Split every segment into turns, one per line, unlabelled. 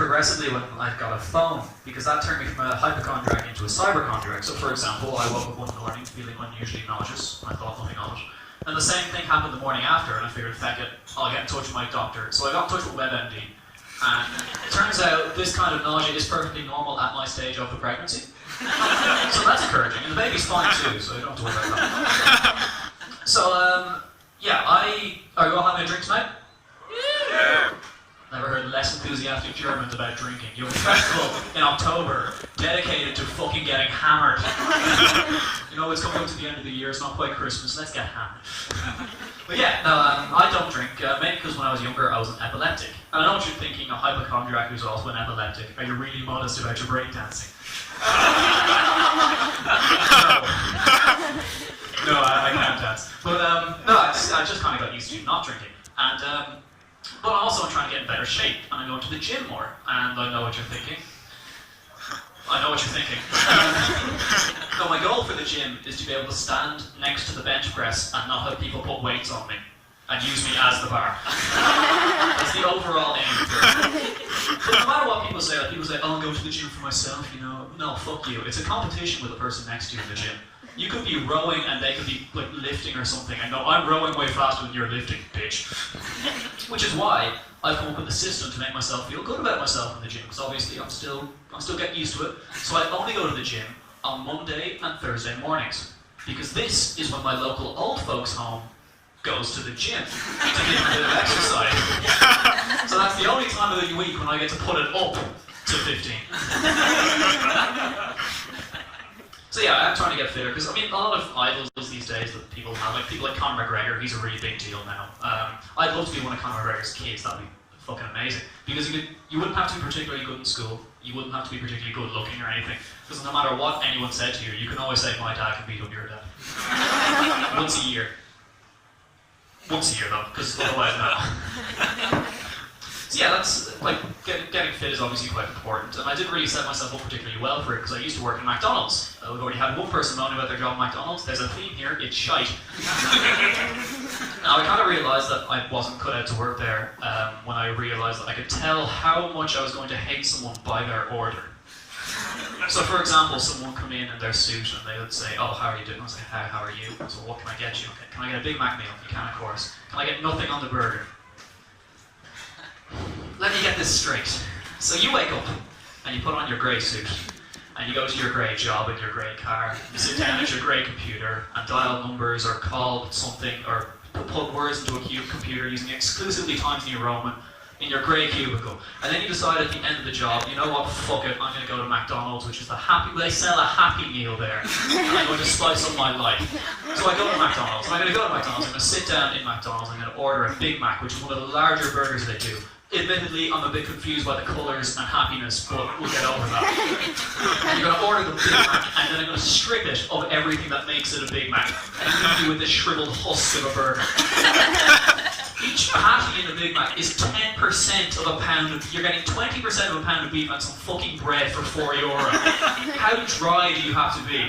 progressively when I got a phone, because that turned me from a hypochondriac into a cyberchondriac. So for example, I woke up one morning feeling unusually nauseous, and I thought nothing of it. And the same thing happened the morning after, and I figured, feck it, I'll get in touch with my doctor. So I got in touch with WebMD, and it turns out this kind of nausea is perfectly normal at my stage of the pregnancy. So that's encouraging, and the baby's fine too, so I don't have to worry about that. So, yeah, are you all having a drink tonight? Yeah. Never heard less enthusiastic Germans about drinking. You have a festival in October dedicated to fucking getting hammered. You know, it's coming up to the end of the year, it's not quite Christmas, let's get hammered. But yeah, no, I don't drink, mainly because when I was younger I was an epileptic. And I know what you're thinking, a hypochondriac who's also an epileptic. Are you really modest about your breakdancing? No, I can't dance. But no, I just kind of got used to not drinking. And but also I'm trying to get in better shape, and I'm going to the gym more. And I know what you're thinking. I know what you're thinking. No, my goal for the gym is to be able to stand next to the bench press and not have people put weights on me and use me as the bar. That's the overall aim. But no matter what people say, oh, I'm going to the gym for myself, you know. No, fuck you. It's a competition with the person next to you in the gym. You could be rowing and they could be like lifting or something. I know I'm rowing way faster than you're lifting, bitch. Which is why I've come up with a system to make myself feel good about myself in the gym. Because obviously I'm still getting used to it. So I only go to the gym on Monday and Thursday mornings. Because this is when my local old folks home goes to the gym to get a bit of exercise. So that's the only time of the week when I get to put it up to 15. So yeah, I'm trying to get fitter, because I mean, a lot of idols these days that people have, like people like Conor McGregor, he's a really big deal now. I'd love to be one of Conor McGregor's kids, that'd be fucking amazing. Because you wouldn't have to be particularly good in school, you wouldn't have to be particularly good looking or anything, because no matter what anyone said to you, you can always say, my dad can beat up your dad. Once a year. Once a year though, because otherwise no. So yeah, that's, like, getting fit is obviously quite important, and I didn't really set myself up particularly well for it, because I used to work in McDonald's. We've already had one person moaning about their job at McDonald's. There's a theme here, it's shite. Now, I kind of realised that I wasn't cut out to work there when I realised that I could tell how much I was going to hate someone by their order. So, for example, someone would come in their suit and they would say, oh, how are you doing? I would say, how are you? So, what can I get you? Okay, can I get a Big Mac meal? You can, of course. Can I get nothing on the burger? Let me get this straight. So you wake up and you put on your grey suit and you go to your grey job in your grey car. You sit down at your grey computer and dial numbers or call something or put words into a computer using exclusively Times New Roman in your grey cubicle. And then you decide at the end of the job, you know what, fuck it, I'm going to go to McDonald's, which is they sell a Happy Meal there. And I'm going to spice up my life. So I go to McDonald's, and I'm going to go to McDonald's, I'm going to sit down in McDonald's, I'm going to order a Big Mac, which is one of the larger burgers they do. Admittedly, I'm a bit confused by the colours and happiness, but we'll get over that. And you're going to order the Big Mac, and then I'm going to strip it of everything that makes it a Big Mac, and leave you with this shriveled husk of a burger. Each patty in the Big Mac is 10% of a pound of, you're getting 20% of a pound of beef and some fucking bread for €4. How dry do you have to be?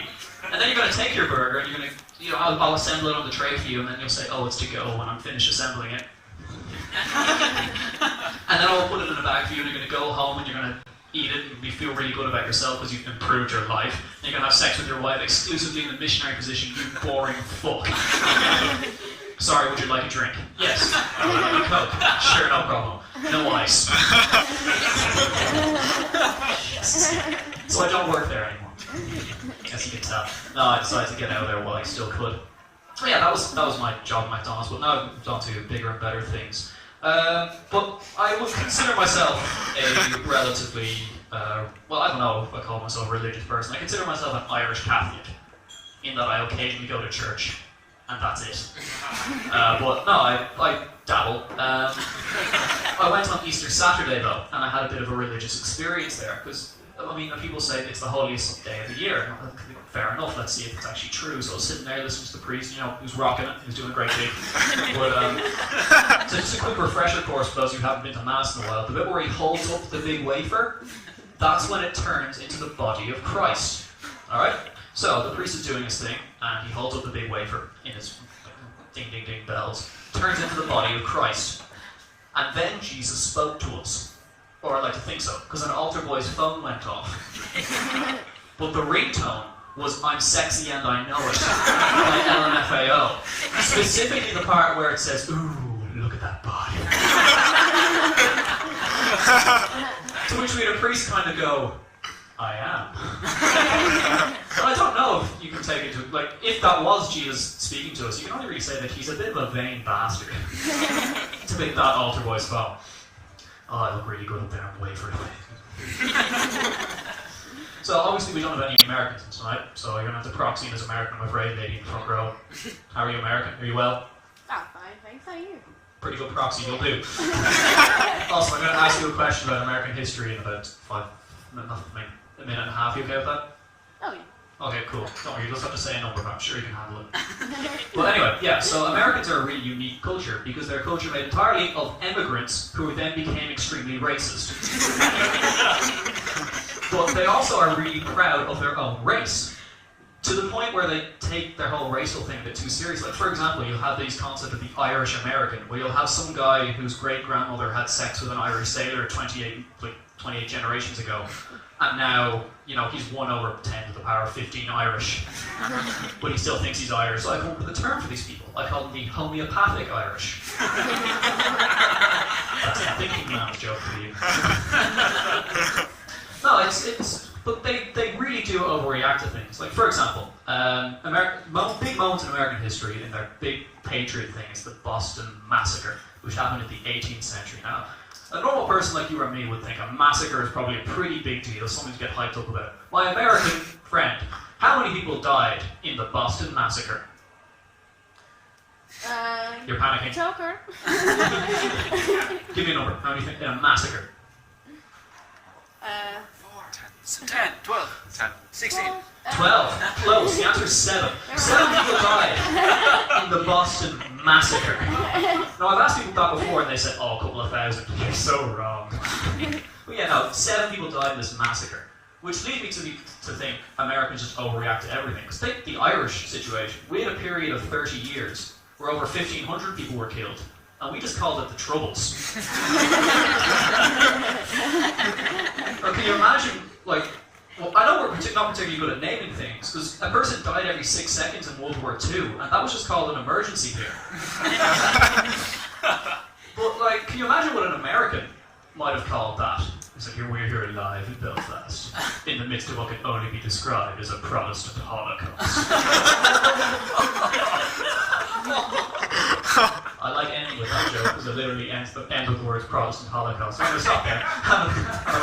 And then you're going to take your burger, and you're going to, you know, I'll assemble it on the tray for you, and then you'll say, oh, it's to go when I'm finished assembling it. And then I'll put it in a bag for you, and you're going to go home and you're going to eat it and you feel really good about yourself because you've improved your life. And you're going to have sex with your wife exclusively in the missionary position, you boring fuck. Sorry, would you like a drink? Yes. Would you like a Coke? Sure, no problem. No ice. So I don't work there anymore. As you can tell. No, I decided to get out of there while I still could. Oh yeah, that was my job at McDonald's, but now I've moved on to bigger and better things. But I would consider myself a relatively, well, I don't know if I call myself a religious person. I consider myself an Irish Catholic, in that I occasionally go to church, and that's it. But no, I dabble. I went on Easter Saturday though, and I had a bit of a religious experience there, because I mean, people say it's the holiest day of the year. Fair enough, let's see if it's actually true. So I was sitting there listening to the priest, you know, who's rocking it, who's doing a great thing. But, so just a quick refresher course for those who haven't been to Mass in a while. The bit where he holds up the big wafer, that's when it turns into the body of Christ. Alright? So the priest is doing his thing, and he holds up the big wafer in his ding ding ding bells, turns into the body of Christ. And then Jesus spoke to us. Or I like to think so, because an altar boy's phone went off. But the ringtone was "I'm Sexy and I Know It" by LMFAO. Specifically the part where it says, "Ooh, look at that body." To which we had a priest kind of go, "I am." But I don't know if you can take it to, like, if that was Jesus speaking to us, you can only really say that he's a bit of a vain bastard to pick that altar boy's phone. Oh, I look really good up there, I'm way for it. So obviously we don't have any Americans tonight, so you're going to have to proxy in as American, I'm afraid, lady in the front row. How are you, American? Are you well?
Oh, fine, thanks. How are you?
Pretty good proxy, you'll do. Also, I'm going to ask you a question about American history in about a minute and a half. You okay with that?
Oh, yeah.
Okay, cool. Don't worry, you just have to say a number, but I'm sure you can handle it. Well, anyway, yeah, so Americans are a really unique culture because they're a culture made entirely of immigrants who then became extremely racist. But they also are really proud of their own race, to the point where they take their whole racial thing a bit too seriously. Like, for example, you'll have these concept of the Irish American, where you'll have some guy whose great-grandmother had sex with an Irish sailor 28 generations ago, and now, you know, he's 1 over 10 to the power of 15 Irish, but he still thinks he's Irish. So I come up with a term for these people. I call them the homeopathic Irish. That's a thinking man's joke for you. No, but they really do overreact to things. Like, for example, big moments in American history, and their big patriot thing is the Boston Massacre, which happened in the 18th century. Now, a normal person like you or me would think a massacre is probably a pretty big deal, something to get hyped up about. My American friend, how many people died in the Boston Massacre? You're panicking.
Joker.
Give me a number. How many think in a massacre?
4, 10, 12, 16.
12. Close. The answer is 7. 7 people died in the Boston Massacre. Now, I've asked people that before, and they said, "Oh, a couple of thousand." You're so wrong. But yeah, no, 7 people died in this massacre, which leads me to think Americans just overreact to everything. Because take the Irish situation. We had a period of 30 years where over 1,500 people were killed, and we just called it the Troubles. Or can you imagine, like, well, I know we're not particularly good at naming things, because a person died every 6 seconds in World War II, and that was just called an emergency here. But, like, can you imagine what an American might have called that? It's like, we're here alive in Belfast, in the midst of what can only be described as a Protestant Holocaust. I like ending with that joke, because it literally ends with the words Protestant Holocaust. So I'm going to stop there. Have a